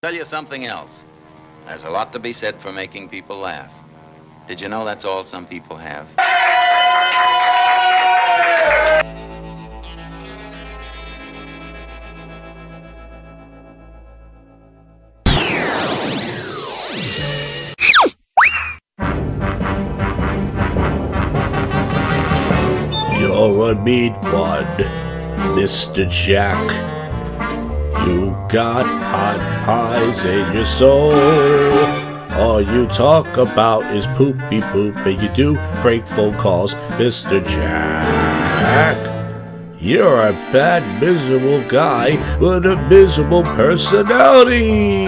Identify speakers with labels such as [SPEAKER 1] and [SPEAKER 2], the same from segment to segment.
[SPEAKER 1] Tell you something else. There's a lot to be said for making people laugh. Did you know that's all some people have?
[SPEAKER 2] You're a mean one, Mr. Jack. You got hot pies in your soul. All you talk about is poopy poop, and you do break phone calls, Mr. Jack. You're a bad, miserable guy with a miserable personality.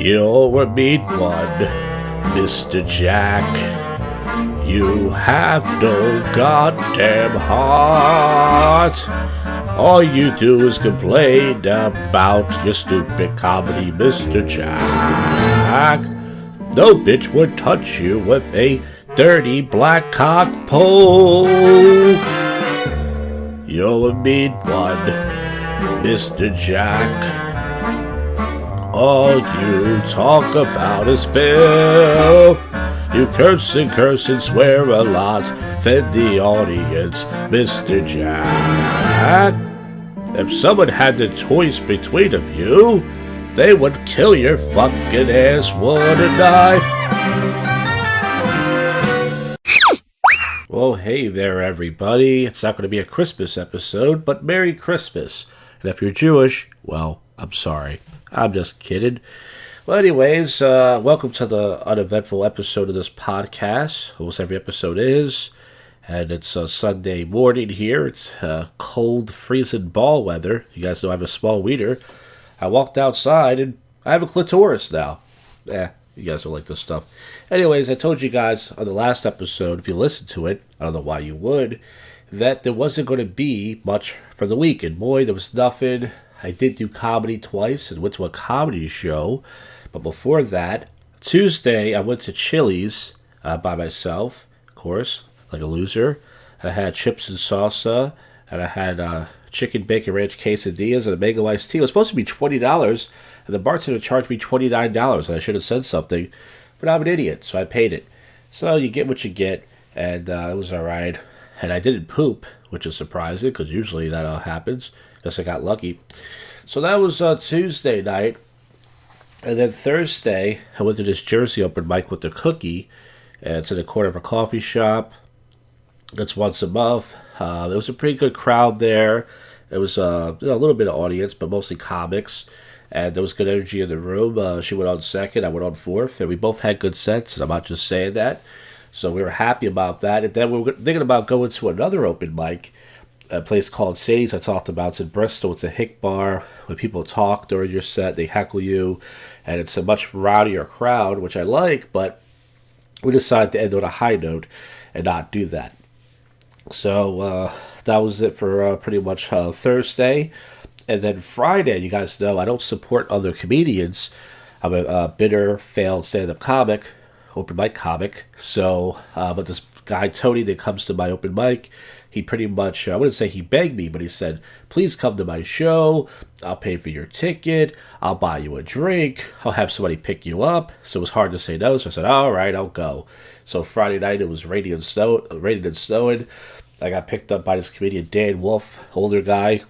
[SPEAKER 2] You're a mean one, Mr. Jack. You have no goddamn heart. All you do is complain about your stupid comedy, Mr. Jack. No bitch would touch you with a dirty black cock pole. You're a mean one, Mr. Jack. All you talk about is filth. You curse and swear a lot. Fed the audience, Mr. Jack. If someone had the choice between of you, they would kill your fucking ass with a knife. Well, hey there, everybody. It's not going to be a Christmas episode, but Merry Christmas. And if you're Jewish, well, I'm sorry. I'm just kidding. Well, anyways, welcome to the uneventful episode of this podcast. Almost every episode is. And it's Sunday morning here. It's cold, freezing ball weather. You guys know I have a small wiener. I walked outside and I have a clitoris now. You guys don't like this stuff. Anyways, I told you guys on the last episode, if you listened to it, I don't know why you would, that there wasn't going to be much for the week. And boy, there was nothing. I did do comedy twice and went to a comedy show. But before that, Tuesday, I went to Chili's by myself, of course, like a loser. I had chips and salsa, and I had chicken bacon ranch quesadillas and a mango iced tea. It was supposed to be $20, and the bartender charged me $29, and I should have said something. But I'm an idiot, so I paid it. So you get what you get, and it was all right. And I didn't poop, which is surprising, because usually that happens. Guess I got lucky. So that was Tuesday night. And then Thursday, I went to this Jersey open mic with the cookie. And it's in the corner of a coffee shop. That's once a month. There was a pretty good crowd there. There was a little bit of audience, but mostly comics. And there was good energy in the room. She went on second, I went on fourth. And we both had good sets, and I'm not just saying that. So we were happy about that. And then we were thinking about going to another open mic. A place called Sadie's I talked about. It's in Bristol. It's a hick bar where people talk during your set. They heckle you. And it's a much rowdier crowd, which I like. But we decided to end on a high note and not do that. So that was it for pretty much Thursday. And then Friday, you guys know I don't support other comedians. I'm a bitter, failed stand-up comic, open mic comic. So, but this guy, Tony, that comes to my open mic, he pretty much, I wouldn't say he begged me, but he said, please come to my show. I'll pay for your ticket. I'll buy you a drink. I'll have somebody pick you up. So it was hard to say no. So I said, all right, I'll go. So Friday night, it was raining and snowing. I got picked up by this comedian, Dan Wolf, older guy,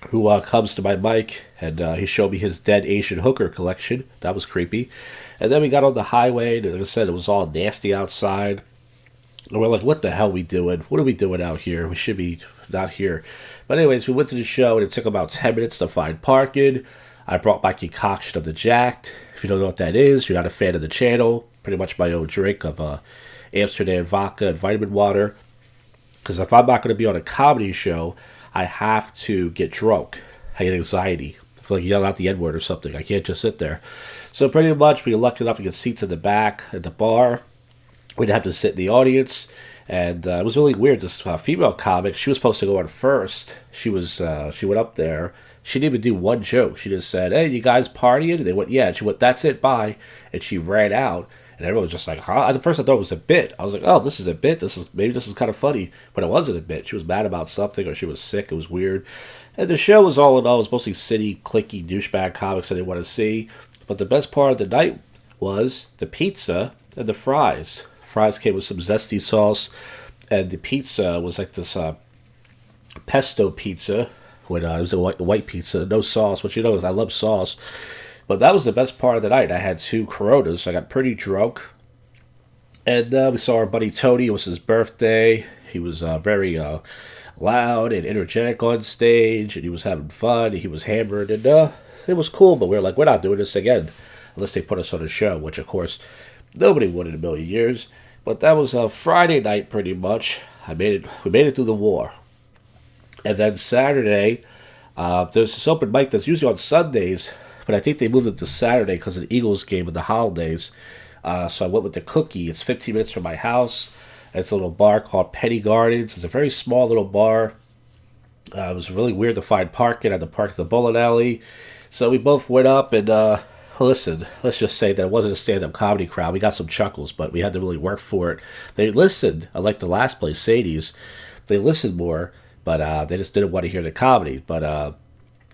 [SPEAKER 2] who comes to my mic, and he showed me his dead Asian hooker collection. That was creepy. And then we got on the highway, and like I said, it was all nasty outside. And we're like, what the hell are we doing? What are we doing out here? We should be not here. But anyways, we went to the show, and it took about 10 minutes to find parking. I brought my concoction of the Jacked. If you don't know what that is, you're not a fan of the channel. Pretty much my own drink of Amsterdam vodka and vitamin water. Because if I'm not going to be on a comedy show, I have to get drunk. I get anxiety. I feel like yelling out the N-word or something. I can't just sit there. So pretty much, we were lucky enough to get seats in the back at the bar. We'd have to sit in the audience. And it was really weird. This female comic, she was supposed to go on first. She went up there. She didn't even do one joke. She just said, hey, you guys partying? And they went, yeah. And she went, that's it, bye. And she ran out. And everyone was just like, huh? At first I thought it was a bit. I was like, oh, this is a bit. Maybe this is kind of funny. But it wasn't a bit. She was mad about something, or she was sick. It was weird. And the show was all in all, it was mostly city, cliquey, douchebag comics I didn't want to see. But the best part of the night was the pizza and the fries. Fries came with some zesty sauce, and the pizza was like this pesto pizza. When it was a white pizza, no sauce. What you know is I love sauce. But that was the best part of the night. I had 2 Coronas. So I got pretty drunk. And we saw our buddy Tony. It was his birthday. He was very loud and energetic on stage. And he was having fun. He was hammered. And it was cool. But we were like, we're not doing this again. Unless they put us on a show. Which, of course, nobody would in a million years. But that was a Friday night pretty much. We made it through the war. And then Saturday, there's this open mic that's usually on Sundays, but I think they moved it to Saturday because of the Eagles game and the holidays. So I went with the Cookie. It's 15 minutes from my house. It's a little bar called Penny Gardens. It's a very small little bar. It was really weird to find parking. I had to park at the bowling alley. So we both went up and listen, let's just say that it wasn't a stand-up comedy crowd. We got some chuckles, but we had to really work for it. They listened, unlike the last place, Sadie's. They listened more. But they just didn't want to hear the comedy. But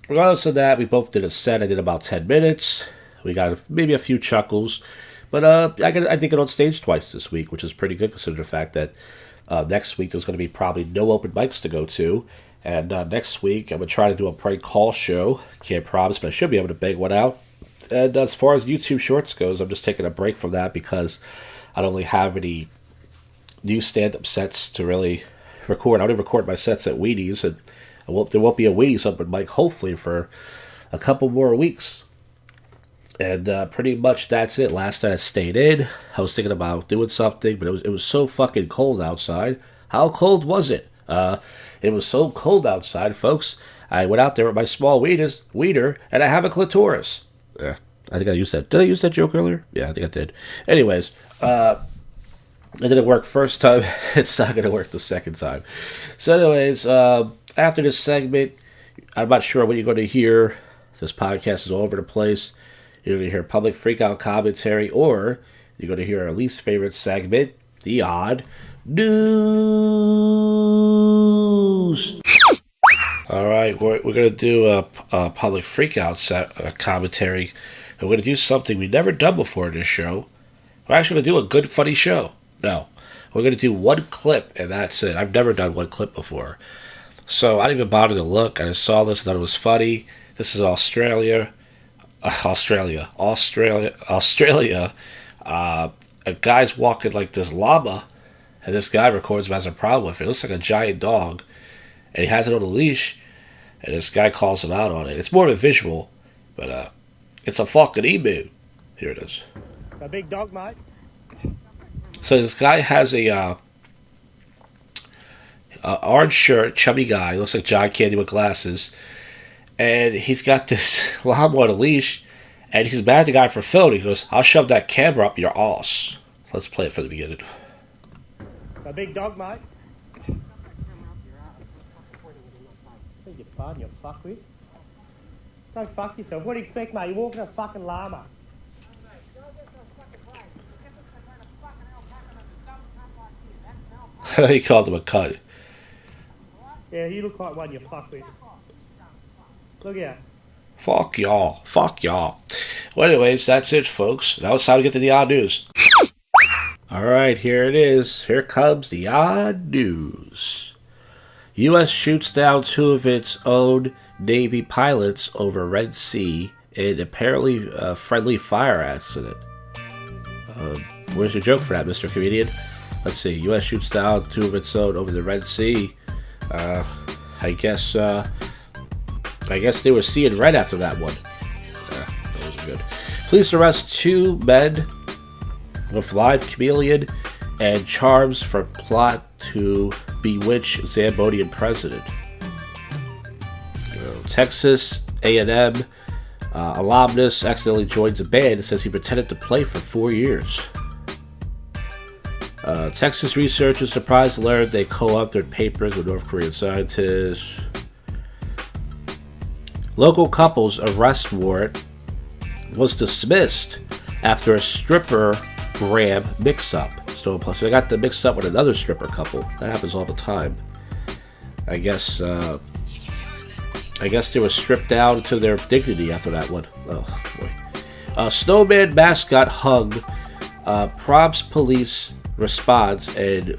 [SPEAKER 2] regardless of that, we both did a set. I did about 10 minutes. We got maybe a few chuckles. But I did get on stage twice this week, which is pretty good considering the fact that next week there's going to be probably no open mics to go to. And next week I'm going to try to do a prank call show. Can't promise, but I should be able to bang one out. And as far as YouTube Shorts goes, I'm just taking a break from that because I don't really have any new stand-up sets to really record. I only record my sets at Wheaties, and there won't be a Wheaties open mic hopefully for a couple more weeks. And pretty much that's it. Last night I stayed in. I was thinking about doing something, but it was so fucking cold outside. How cold was it? It was so cold outside, folks. I went out there with my small wiener, and I have a clitoris. I think I used that. Did I use that joke earlier? Yeah, I think I did. Anyways, it didn't work first time. It's not going to work the second time. So anyways, after this segment, I'm not sure what you're going to hear. This podcast is all over the place. You're going to hear public freakout commentary, or you're going to hear our least favorite segment, the odd news. All right, we're going to do a public freakout commentary. And we're going to do something we've never done before in this show. We're actually going to do a good, funny show. No, we're going to do one clip, and that's it. I've never done one clip before. So I didn't even bother to look. I just saw this and thought it was funny. This is Australia. A guy's walking like this llama, and this guy records him, has a problem with it. It looks like a giant dog, and he has it on a leash, and this guy calls him out on it. It's more of a visual, but it's a fucking emu. Here it is.
[SPEAKER 3] A big dog, mate.
[SPEAKER 2] So this guy has a orange shirt, chubby guy, looks like John Candy with glasses, and he's got this llama on a leash, and he's mad at the guy for filming. He goes, "I'll shove that camera up your ass." Let's play it from the beginning.
[SPEAKER 3] A big dog, mate. I think it's fun, you fuckwit. Go fuck yourself. What do you expect, mate? You're walking a fucking llama.
[SPEAKER 2] He called him a cunt.
[SPEAKER 3] Yeah, you look like one, you fuckwit. Look here.
[SPEAKER 2] Fuck y'all. Fuck y'all. Well, anyways, that's it, folks. Now it's time to get to the odd news. Alright, here it is. Here comes the odd news. U.S. shoots down 2 of its own Navy pilots over Red Sea in apparently friendly fire accident. Where's your joke for that, Mr. Comedian? Let's see. U.S. shoots down 2 of its own over the Red Sea. I guess they were seeing red after that one. That was good. Police arrest 2 men with live chameleon and charms for plot to bewitch Zambonian president. Texas A&M alumnus accidentally joins a band and says he pretended to play for 4 years. Texas researchers surprised to learn they co-authored papers with North Korean scientists. Local couple's arrest warrant was dismissed after a stripper gram mix-up. Stolen plus. They got the mix-up with another stripper couple. That happens all the time. I guess they were stripped down to their dignity after that one. Oh boy. Snowman mascot hung. Prompts police response and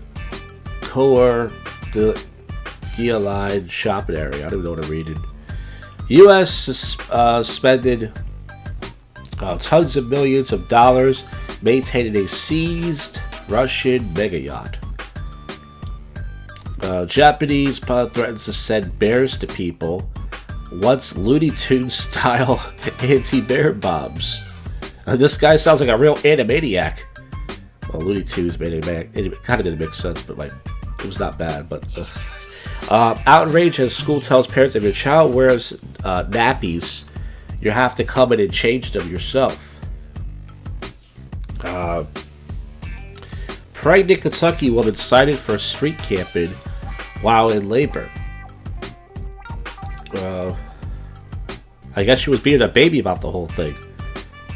[SPEAKER 2] Dealine shopping area. I don't even know what I'm reading. U.S. spending tons of millions of dollars maintaining a seized Russian mega yacht. Japanese pilot threatens to send bears to people. Wants Looney Tunes style anti-bear bombs. This guy sounds like a real animaniac. Well, Looney Tunes made it kind of didn't make sense, but like it was not bad. But outrage as school tells parents if your child wears nappies, you have to come in and change them yourself. Pregnant Kentucky woman cited for street camping while in labor. I guess she was being a baby about the whole thing.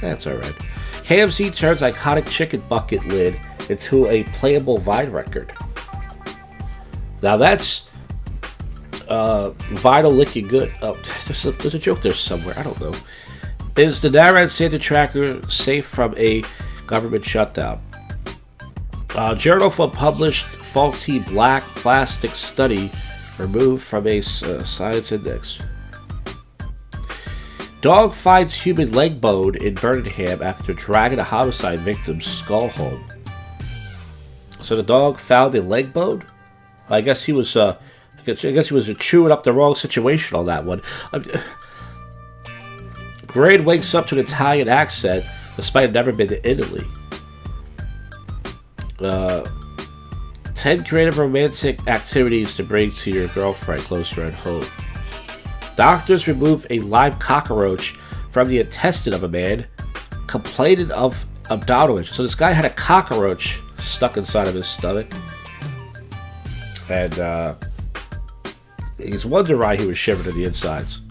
[SPEAKER 2] That's alright. KFC turns iconic chicken bucket lid into a playable Vine record. Now that's vinyl looking good. Oh, there's a joke there somewhere. I don't know. Is the NARAD Santa tracker safe from a government shutdown? Journal for published faulty black plastic study removed from a science index. Dog finds human leg bone in Birmingham after dragging a homicide victim's skull home. So the dog found a leg bone? I guess he was chewing up the wrong situation on that one. Grade wakes up to an Italian accent despite having never been to Italy. 10 creative romantic activities to bring to your girlfriend closer at home. Doctors remove a live cockroach from the intestine of a man, complaining of abdominal issues. So this guy had a cockroach stuck inside of his stomach. And he's wondering why he was shivering in the insides.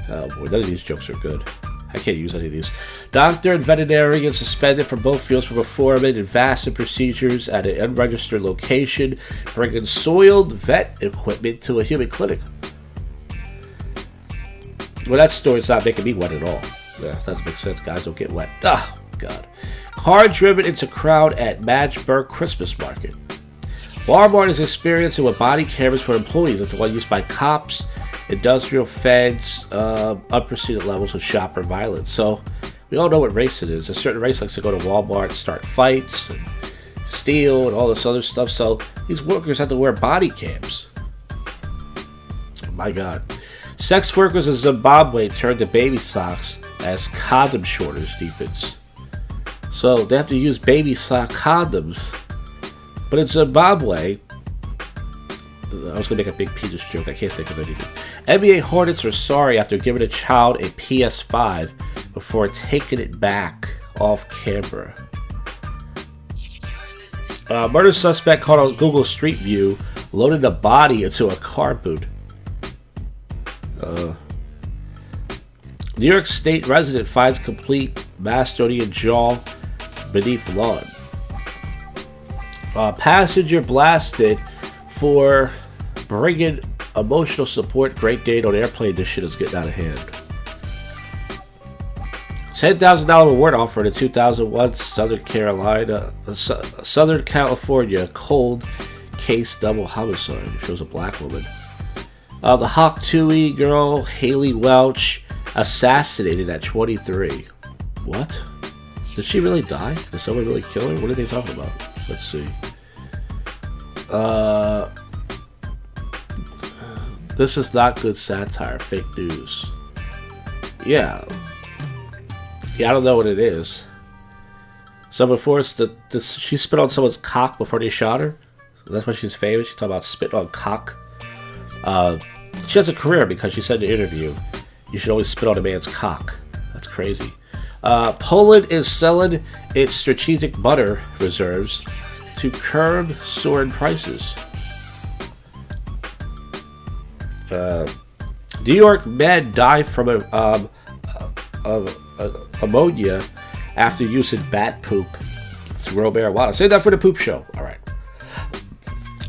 [SPEAKER 2] Oh boy, none of these jokes are good. I can't use any of these. Doctor and veterinarian suspended from both fields for performing invasive procedures at an unregistered location, bringing soiled vet equipment to a human clinic. Well, that story's not making me wet at all. Yeah, doesn't make sense. Guys don't get wet. Oh, God. Car driven into crowd at Matchburg Christmas market. Walmart is experiencing with body cameras for employees like the one used by cops, industrial feds, unprecedented levels of shopper violence. So, we all know what race it is. A certain race likes to go to Walmart and start fights and steal and all this other stuff. So, these workers have to wear body cams. Oh, my God. Sex workers in Zimbabwe turn to baby socks as condom shortage deepens. So they have to use baby sock condoms. But in Zimbabwe, I was going to make a big penis joke. I can't think of anything. NBA Hornets are sorry after giving a child a PS5 before taking it back off camera. Murder suspect caught on Google Street View loaded a body into a car boot. New York State resident finds complete Mastodian jaw beneath lawn. Passenger blasted for bringing emotional support. Great Dane on airplane. This shit is getting out of hand. $10,000 reward offered in 2001 Southern California cold case double homicide. It shows a black woman. The Hawk Tui girl, Haley Welch, assassinated at 23. What? Did she really die? Did someone really kill her? What are they talking about? Let's see. This is not good satire. Fake news. Yeah, I don't know what it is. So before she spit on someone's cock before they shot her. That's why she's famous. She talked about spit on cock. She has a career because she said in an interview, you should always spit on a man's cock. That's crazy. Poland is selling its strategic butter reserves to curb soaring prices. New York men die from ammonia after using bat poop to grow marijuana. Save that for the poop show. All right.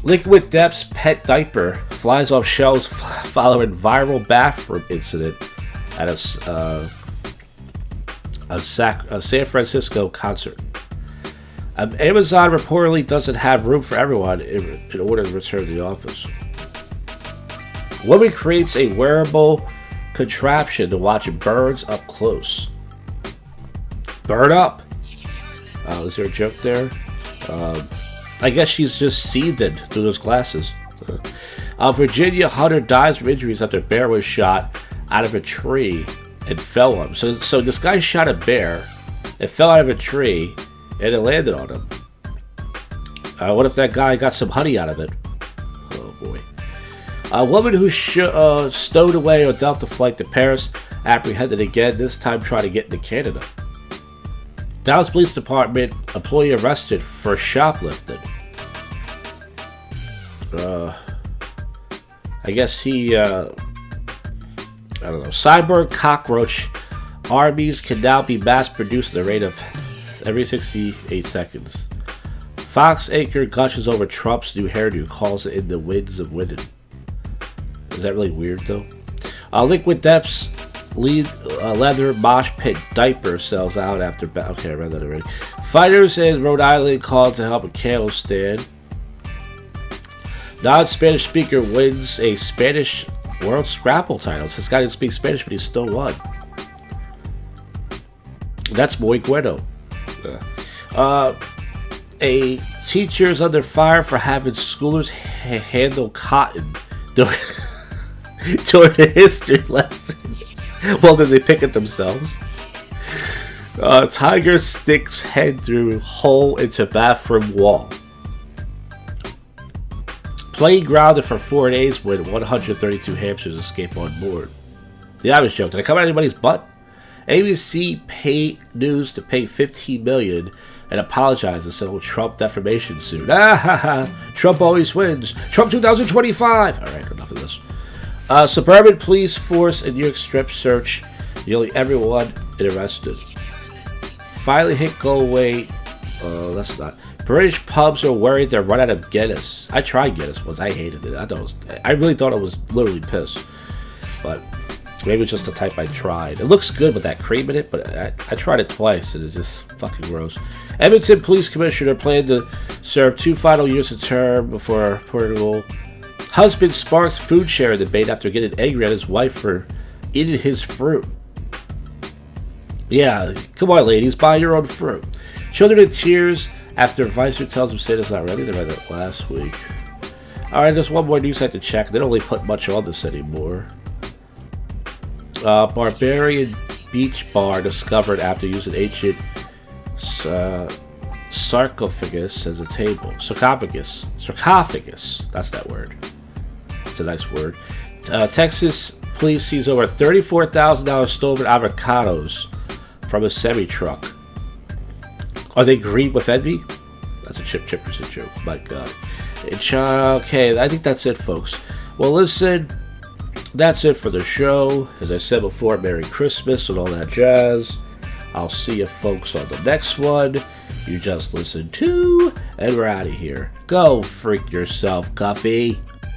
[SPEAKER 2] Liquid Depth's pet diaper flies off shelves following viral bathroom incident at a San Francisco concert. Amazon reportedly doesn't have room for everyone in order to return to the office. Woman creates a wearable contraption to watch birds up close. Burn up! Is there a joke there? I guess she's just seething through those glasses. Virginia hunter dies from injuries after a bear was shot out of a tree and fell on him. So this guy shot a bear, it fell out of a tree, and it landed on him. What if that guy got some honey out of it? Oh boy. A woman who stowed away on Delta flight to Paris apprehended again, this time trying to get into Canada. Dallas Police Department employee arrested for shoplifting. I guess he, I don't know. Cyborg cockroach armies can now be mass-produced at a rate of every 68 seconds. Fox anchor gushes over Trump's new hairdo, calls it in the winds of winning. Is that really weird, though? Liquid Depth's leather mosh pit diaper sells out after... Okay, I read that already. Fighters in Rhode Island called to help a candle stand. Non-Spanish speaker wins a Spanish World Scrabble title. This guy didn't speak Spanish, but he still won. That's muy bueno. A teacher is under fire for having schoolers handle cotton during a history lesson. Well, then they pick it themselves. Tiger sticks head through hole into bathroom wall. Plane grounded for 4 days when 132 hamsters escape on board. Yeah, I was joking. Did I come out anybody's butt? ABC paid news to pay $15 million and apologize and settle Trump defamation suit. Trump always wins. Trump 2025. All right, enough of this. Suburban police force in New York strip search nearly everyone it arrested. Finally hit go away. That's not. British pubs are worried they're run out of Guinness. I tried Guinness once. I hated it. I really thought it was literally piss. But maybe it's just the type I tried. It looks good with that cream in it, but I tried it twice and it's just fucking gross. Edmonton Police Commissioner planned to serve 2 final years of term before Portugal. Husband sparks food sharing debate after getting angry at his wife for eating his fruit. Yeah, come on ladies, buy your own fruit. Children in tears after advisor tells him Santa's not ready. They read that last week. Alright, there's one more news I have to check. They don't really put much on this anymore. Barbarian beach bar discovered after using ancient sarcophagus as a table. Sarcophagus. That's that word. It's a nice word. Texas police sees over $34,000 stolen avocados from a semi-truck. Are they green with envy? That's a Chip Chipperson joke. My God. Okay, I think that's it, folks. Well, listen, that's it for the show. As I said before, Merry Christmas and all that jazz. I'll see you folks on the next one. You just listened to, and we're out of here. Go freak yourself, Cuffy.